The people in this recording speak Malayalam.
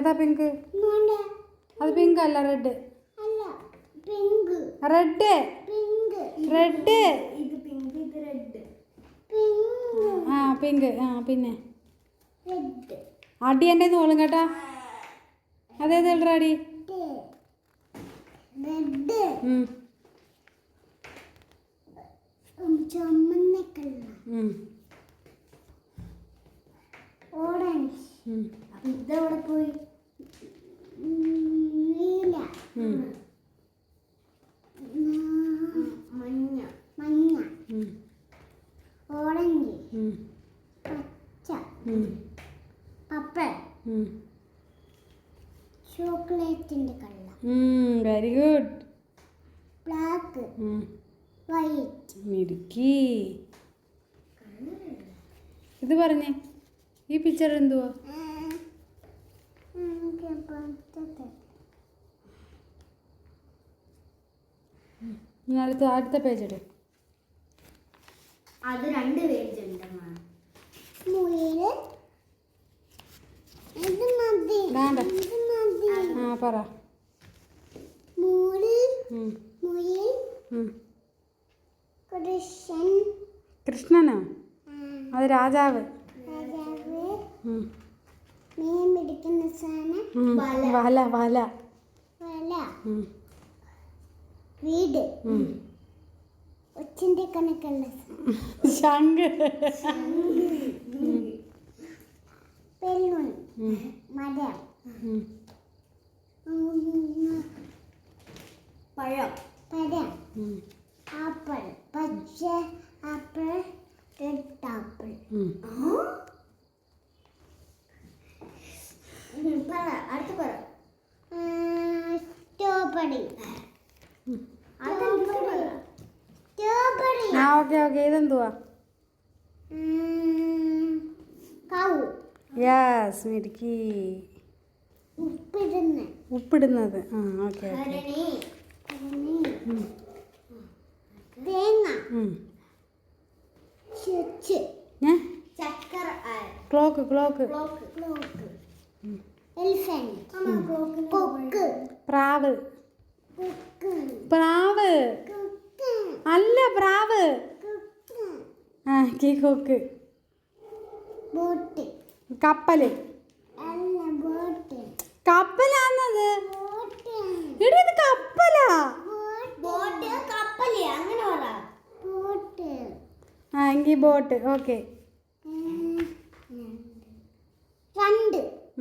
ഏതാ പിങ്ക്? അത് പിങ്ക് അല്ല, റെഡ്. Red red. ആ പിങ്ക്. ആ പിന്നെ അടി എൻ്റെ തോളും കേട്ടാ. അതേത് കളർ അടി? ഓറഞ്ച്. ഇതവിടെ പോയി. നീല. മഞ്ഞ. മഞ്ഞ. ഓറഞ്ച്. പച്ച. പപ്പൽ. ചോക്ലേറ്റിന്റെ colour. Very good. Black. White. മിടുക്കി. ഇത് പറഞ്ഞേ, ഈ പിക്ചർ എന്തുവാ? അടുത്ത പേജ് ഇട്. അത് 2 പേജ് ഉണ്ട്. ആ പറ. കൃഷ്ണനോ? അത് രാജാവ്. മീൻ പിടിക്കുന്ന സാധനം വല. വല. വല. വീട്. ഒച്ചിന്റെ കണക്കുള്ള ശംഖ്. ബലൂൺ. മരം. പഴം. പഴം. ആപ്പിൾ. പച്ച ആപ്പിൾ. Red apple. അടുത്ത് പറ. സ്ട്രോബെറി. സ്ട്രോബെറി. ആ ഓക്കെ ഇതെന്തുവാ? കൗ. യെസ് മിടുക്കി. ഉപ്പിടുന്നത്. ആ ഓക്കെ. തേങ്ങ. ചക്കര. ക്ലോക്ക്. ക്ലോക്ക്. എലിഫന്റ്. കൊക്ക്. പ്രാവ്. പ്രാവ് അല്ല, പ്രാവ്. ആ കൊക്ക്. ബോട്ട്. കപ്പല്. അല്ല, ബോട്ട്. കപ്പലാന്നത്. എടി ഇത് കപ്പലാ. ബോട്ട് കപ്പല് അങ്ങനെ പറ. ബോട്ട്. ആ എങ്കിൽ ബോട്ട്. ഓക്കെ.